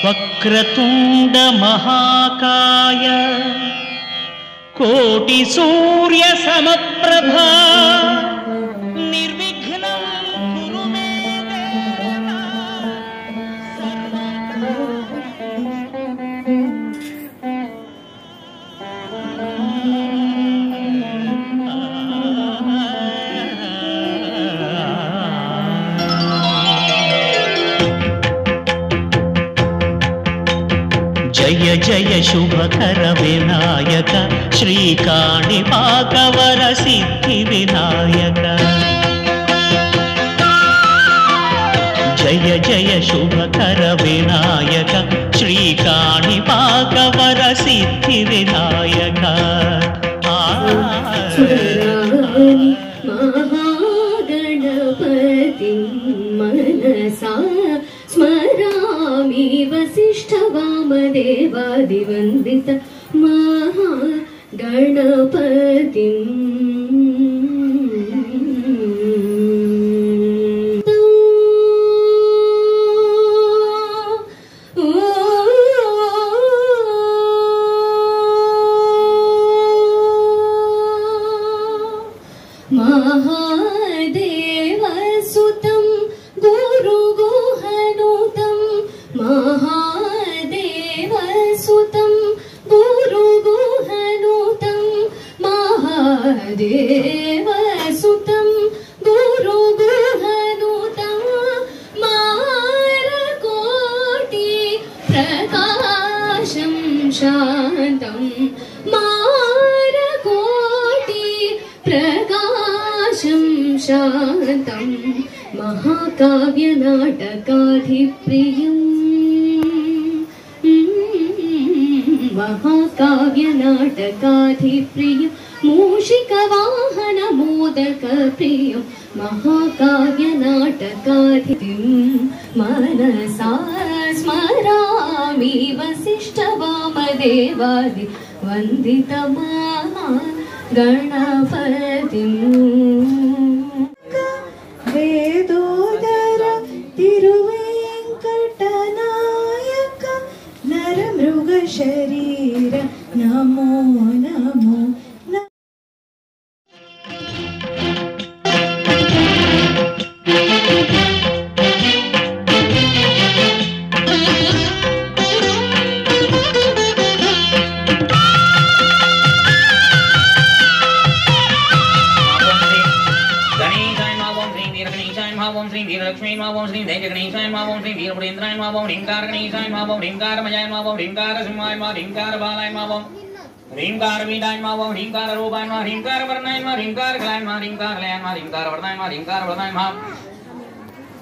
వక్రతుండ మహాకాయ కోటి సూర్య సమప్రభా నిర్విఘ్నం కురు మే దేవ జయ జయ శుభకర వినాయక శ్రీకాణిపాకవర సిద్ధి వినాయక జయ జయ శుభకర వినాయక శ్రీకాణిపాకవర సిద్ధి వినాయక మహాగణపతి మనసా స్మరామి వసిష్ఠ వామదేవాదివందిత మహాగణపతి మహాదేవసుతం గురుగుహనుతం మహాదేవసుతం గురుగుహనుతం మహాదేవసుతం గురుగుహనుతం మారకోటి ప్రకాశం శాంతం మారకోటి ప్రకాశం శాంతం మహాకావ్య నాటకాధిప్రియం మహాకావ్య నాటకాధిప్రియం మూషిక వాహన మోదక ప్రియం మహాకావ్య నాటకాధిపతిం మనసా స్మరామి వసిష్ఠ వామదేవాది వందిత మహాగణపతిం వేదోదర తిరువేంకటనాయక నరమృగ శరీర నమో నమో ఓం శ్రీ వీరలక్ష్మీ ఓం శ్రీ దేవగణేశాయ ఓం శ్రీ వీరపురేంద్రాయ ఓం హ్రీంకార గణేశాయ ఓం హ్రీంకారమయాయ ఓం హ్రీంకార సింహాయ హ్రీంకార బాలాయ ఓం హ్రీంకార వీడాయ ఓం హ్రీంకార రూపాయ హ్రీంకార వర్ణాయ హ్రీంకార కలాయ హ్రీంకార లయాయ హ్రీంకార వర్ణాయ హ్రీంకార వర్ణాయ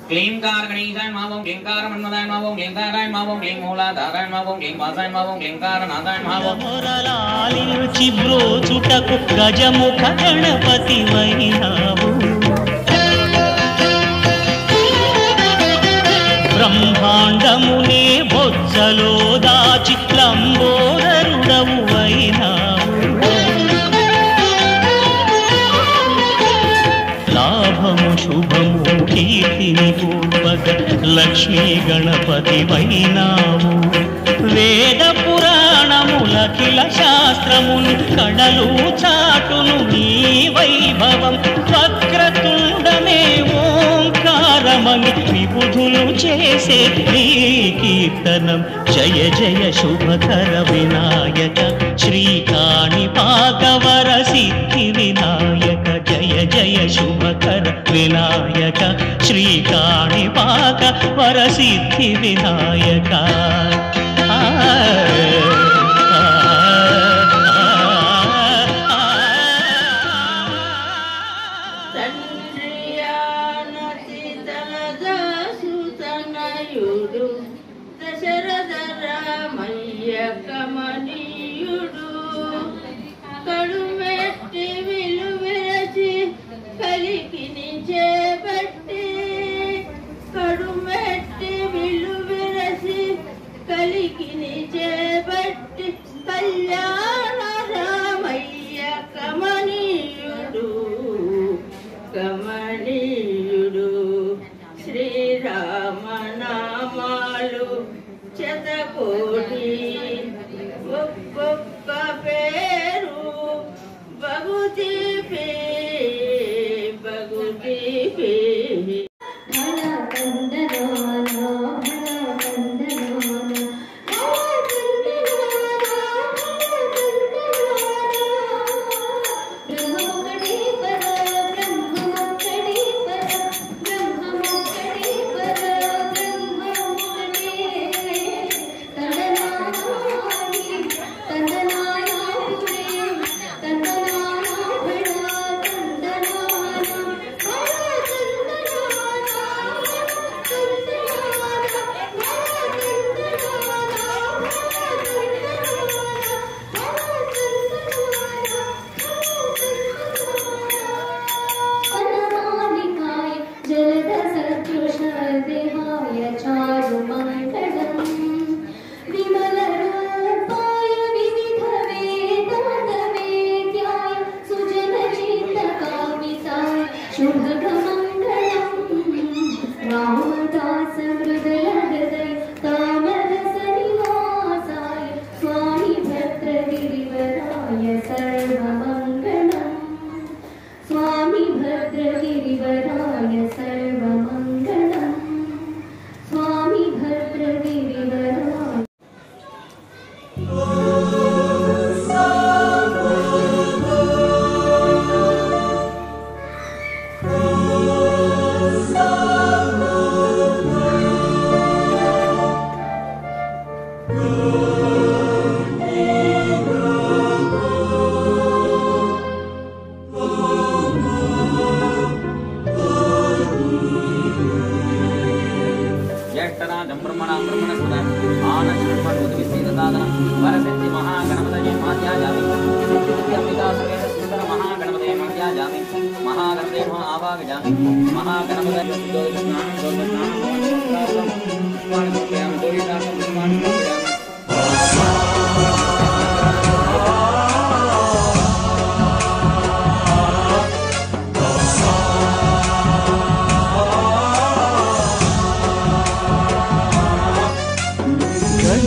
क्लींकार गणेशाय ओम क्लींकार मन्मदाय ओम क्लींकाराय ओम क्लीं मूलाधाराय ओम क्लीं वासाय ओम क्लींकार नादाय ओम మొరలాలించి బ్రోచుటకు గజముఖ గణపతి వైనావు బ్రహ్మాండమునే బొజ్జలో దాచి లంబోదరుడవు వైనావు లాభము శుభము కీర్తిని పూర్వక లక్ష్మీ గణపతి వైనావు వేద పురాణములకిల శాస్త్రములు కడలు చాటును నీ వైభవం వక్రతుండమే ఓంకారమని విబుధులు చేసే నీ కీర్తనం జయ జయ శుభకర వినాయక శ్రీకాణిపాకవర సిద్ధి వినాయక జయ జయ శుభకర వినాయక శ్రీకాణిపాకవర సిద్ధి వినాయక దశరథ రామయ్య కమనీయుడు కడుమెట్టి విలువిరచి కలికిని చేపట్టి కడుమెట్టి విలువిరచి ಪೇ ಬಗುದಿ ಪೇ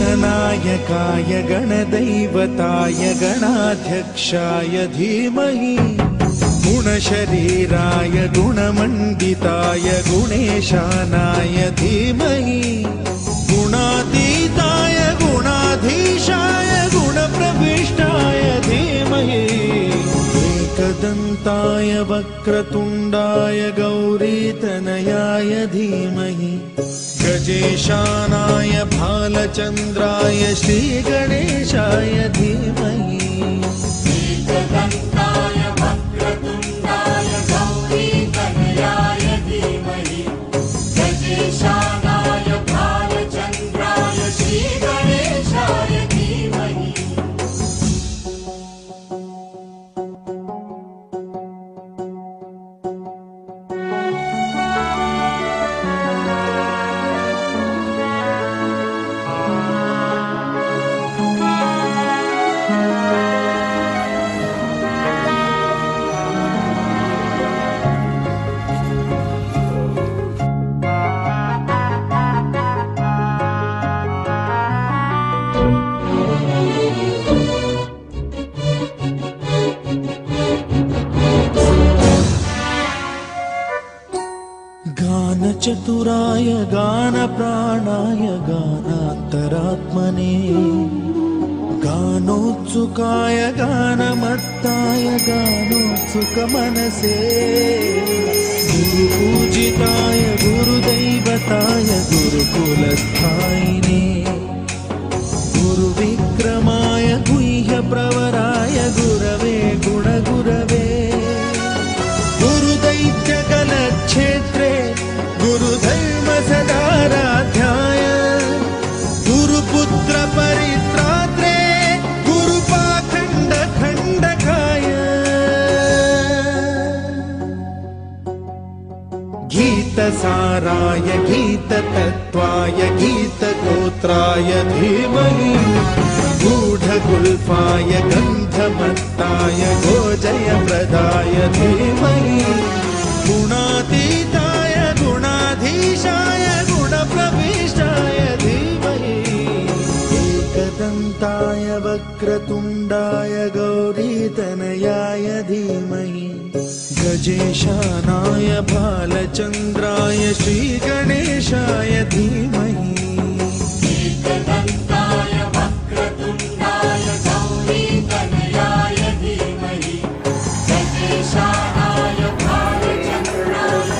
गणनायकाय गणदैवताय गणाध्यक्षाय धीमहि गुणशरीराय गुणमण्डिताय गुणेशानाय धीमहि गुणातीताय गुणाधीशाय गुणप्रविष्टाय धीमहि एकदन्ताय वक्रतुण्डाय गौरीतनयाय धीमहि गजेशानाय भालचन्द्राय श्रीगणेशाय धीमहि एकदन्ताय वक्रतुण्डाय गौरीतनयाय धीमहि गजेशानाय भालचन्द्राय श्रीगणेशाय धीमहि चतुराय गानप्राणाय गानान्तरात्मने गानोत्सुकाय गानमत्ताय गानोत्सुकमनसे गुरुपूजिताय गुरुदैवताय गुरुकुलस्थायिने गुरुविक्रमाय गुह्यप्रवराय गुरवे गुणगुरवे गुरुदैत्यकलक्षेत्रे गुरुधर्म सदाराध्याय गुरुपुत्र परित्रात्रे गुरुपाखण्ड खण्डकाय गीतसाराय गीततत्त्वाय गीतगोत्राय धीमहि गूढगुल्फाय गन्धमत्ताय गोजयप्रदाय धीमहि गुणातीताय गुणाधीशाय गुणप्रविष्टाय धीमहि एकदन्ताय वक्रतुण्डाय गौरीतनयाय धीमहि गजेशानाय बालचन्द्राय श्रीगणेशाय धीमहि एकदन्ताय वक्रतुण्डाय गौरीतनयाय धीमहि गजेशानाय बालचन्द्राय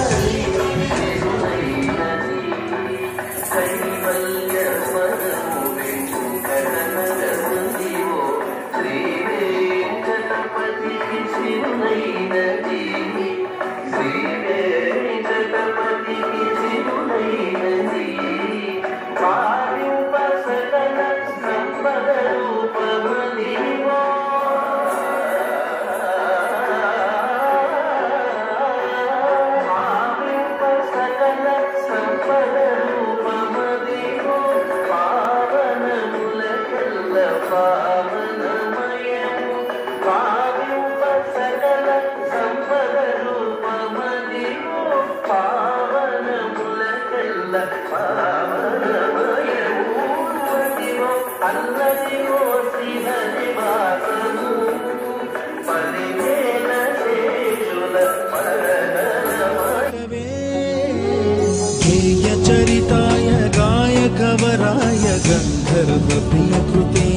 चरिताय गायकवराय गन्धर्वप्रियकृते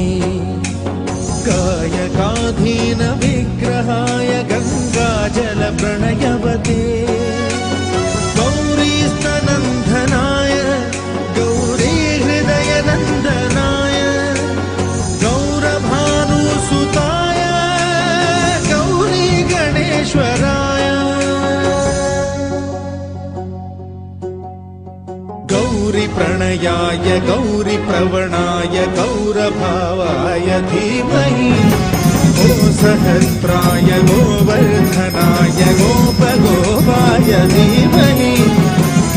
गायकाधीन विग्रहाय गङ्गाजलप्रणयवते गौरीस्तनन्दनाय गौरीहृदयनन्दनाय गौरभानुसुताय गौरी गणेश्वराय गौरीप्रणयाय गौरीप्रवणाय गौरभावाय धीमहि गो सहस्राय गोवर्धनाय गोपगोपाय धीमहि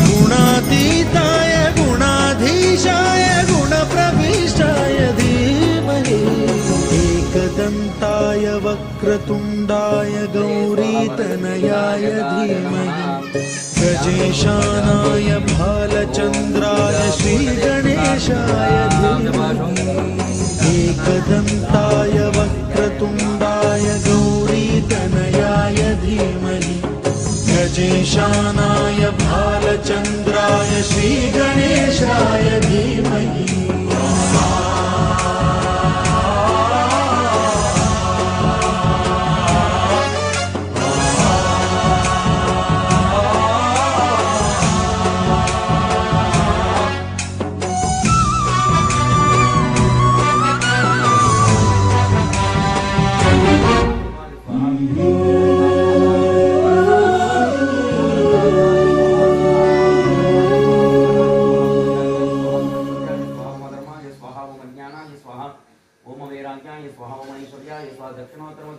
गुणातीताय गुणाधीशाय गुणप्रविष्टाय धीमहि एकदन्ताय वक्रतुण्डाय गौरीतनयाय धीमहि गजेशानाय भालचन्द्राय श्रीगणेशाय धीमहि एकदन्ताय वक्रतुण्डाय गौरीतनयाय धीमहि गजेशानाय भालचन्द्राय श्रीगणेशाय धीमहि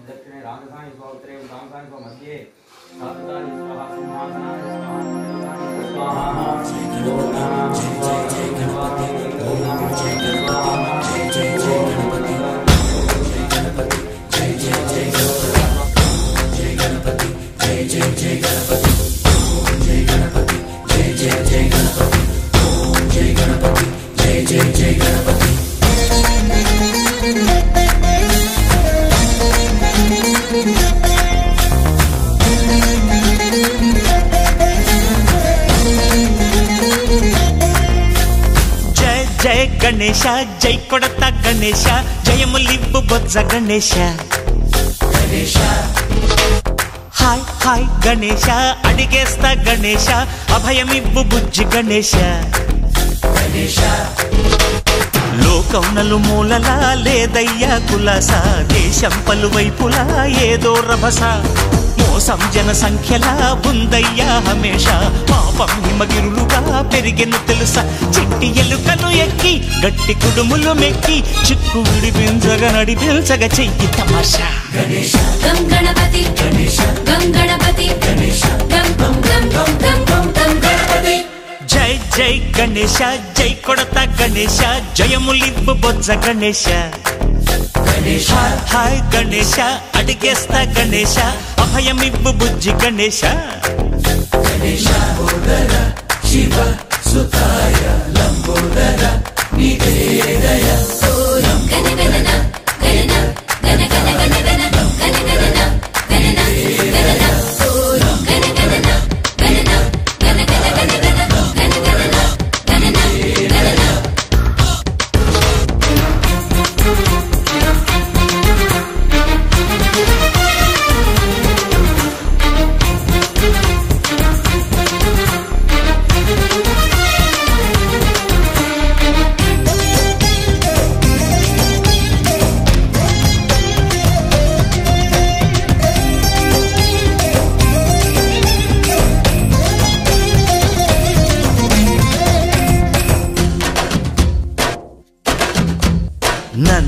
दक्षिणे राजधानी उत्तरे उत्तरांशानि मध्ये सात्विकानि स्वाहा सिंहासनानि स्वाहा గణేశ జై కొడత గణేశ జయములివ్వు బొజ్జ గణేశ హాయ్ హాయ్ గణేశ అడిగేస్తా గణేశ అభయమివ్వు బుజ్జి గణేశ లోకం నలుమూలలా లేదయ్యా కులాస దేశం పలువైపులా ఏదో రభస మోసం జన సంఖ్యలా ఉందయ్యా హమేష పాపం హిమగిరులుగా పెరిగెను తెలుసా చిట్టి ఎలుకను ఎక్కి గట్టి కుడుములు మెక్కి చిక్కు విడిపించగా నడిపించగా చెయ్యి తమాషా గం గణపతి గణపతి గం గం గం గం గం గణపతి జై జై గణేశ జై కొడత గణేశ జయములివ్వు బొజ్జ గణేశ హాయ్ గణేశ అడిగేస్తా గణేశ అభయమివ్వు బుజ్జి గణేశ శివ సుతాయ లంబోదర నివేదయ గణ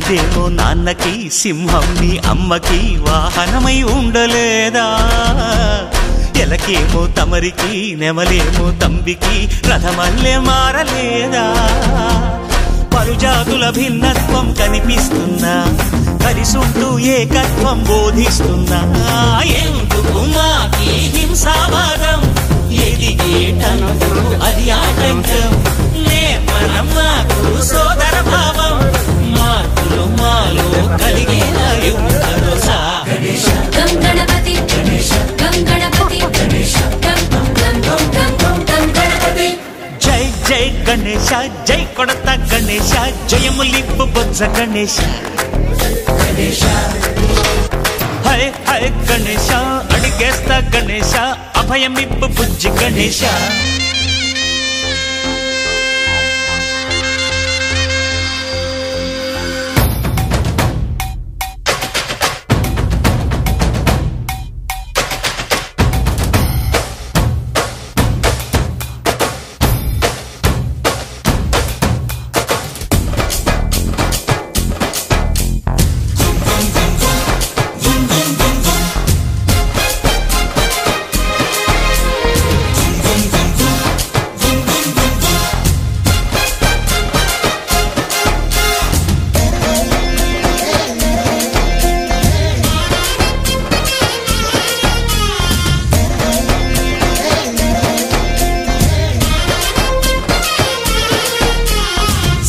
ఎద్దేమో నాన్నకి, సింహం నీ అమ్మకి వాహనమై ఉండలేదా? ఎలకేమో తమరికి, నెమలేమో తంబికి రథమల్లే మారలేదా? పలుజాతుల భిన్నత్వం కనిపిస్తున్నా, కలిసుంటూ ఏకత్వం బోధిస్తున్నా. ఎందుకు మాకి హింసావాదం? ఎదిగేటందుకు అది ఆటంకం. నేర్పనం మాకు సోదర భావం, మార్పులు మాలో కలిగేలా భరోసా. గం గణపతి గం గణపతి గం గం గం గం గం గం గణపతి. జై జై గణేశ, జై కొడత గణేశ, జయములిప్పు బొజ్జ గణేశ. హై హై గణేశ, అడిగేస్తా గణేశ, అభయమిప్పు బుజ్జి గణేశ.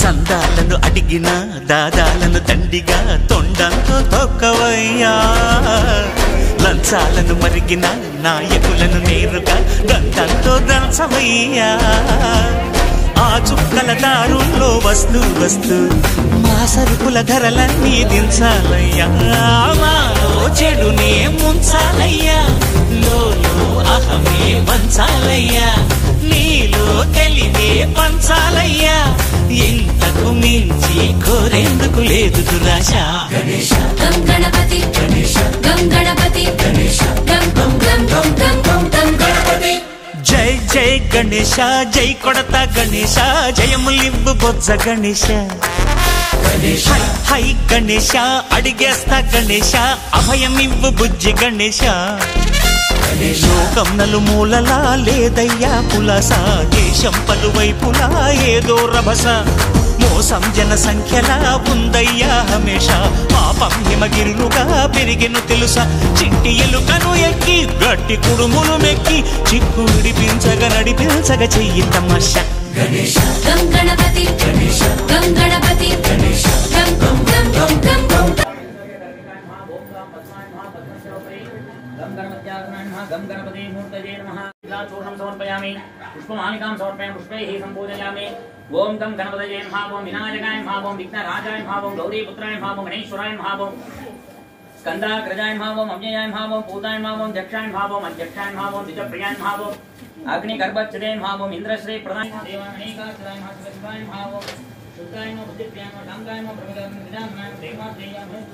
సందాలను అడిగిన దాదాలను దండిగా తొండంతో తొక్కవయ్యా. లంచాలను మరిగిన నాయకులను నేరుగా దండంతో దంచవయ్యా. ఆ చుక్కల దారుల్లో వస్తూ వస్తూ మా సరుకుల ధరలన్నీ దించాలయ్యా. మాలో చెడునే ముంచాలయ్యా, లోలో అహమే పంచాలయ్యా, నీలో తెలివే పంచాలయ్యా. ఇంతకు మించి కోరేందుకు లేదు దురాశ. గం గణపతి గం గణపతి గం గం గం గం గం గం గం గణపతి. జై జై గణేశ, జై కొడత గణేశ, జయములివ్వు బొజ్జ గణేశ. హై హై గణేశ, అడిగేస్తా గణేశ, అభయమివ్వు బుజ్జి గణేశ. లోకం నలుమూలలా లేదయ్యా పులస, దేశం పలువైపులా ఏదో రభస. మోసం జన సంఖ్యలా ఉందయ్యా హమేష, పాపం హిమగిరులుగా పెరిగెను తెలుసా. చిట్టి ఎలుకను ఎక్కి గట్టి కుడుములు మెక్కి, చిక్కు విడిపించగా నడిపించగా చెయ్యి తమాష. గం గణపతి గం గణపతి గం గం గం గం గం గం. गम गणपति मूर्तये नमः. चूर्णं समर्पयामि, पुष्पमालिकां समर्पयामि, पुष्पैः सम्पूजयामि. ओम गम गणपतये नमः. ओम विनायकाय नमः. ओम विघ्नराजाय नमः. ओम गौरीपुत्राय नमः. ओम गणेश्वराय नमः. ओम स्कंदाग्रजाय नमः. ओम अव्ययाय नमः. ओम पूताय नमः. ओम दक्षाय नमः. ओम अध्यक्षाय नमः. ओम द्विजप्रियाय नमः. ओम अग्निगर्भच्छदे नमः. ओम इंद्रश्री प्रदाय नमः. देवागणेकाचराय नमः. शिवाय नमः. ओम शुद्धाय नमः. बुद्धिप्रियाय नमः. डांगाय नमः. प्रभुदाय नमः. देवाप्रियाय नमः.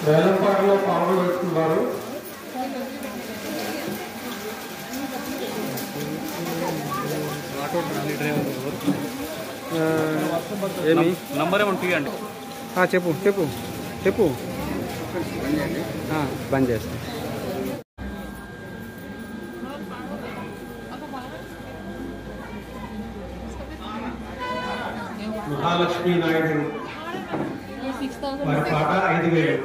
వేలంపాటలో పాల్గొంటున్నారు. ఏమి నంబర్ ఏమన్నా తీయండి. చెప్పు చెప్పు చెప్పు బంద్ చేస్తాను. మహాలక్ష్మీ నాయుడు వారి పాట 5,000.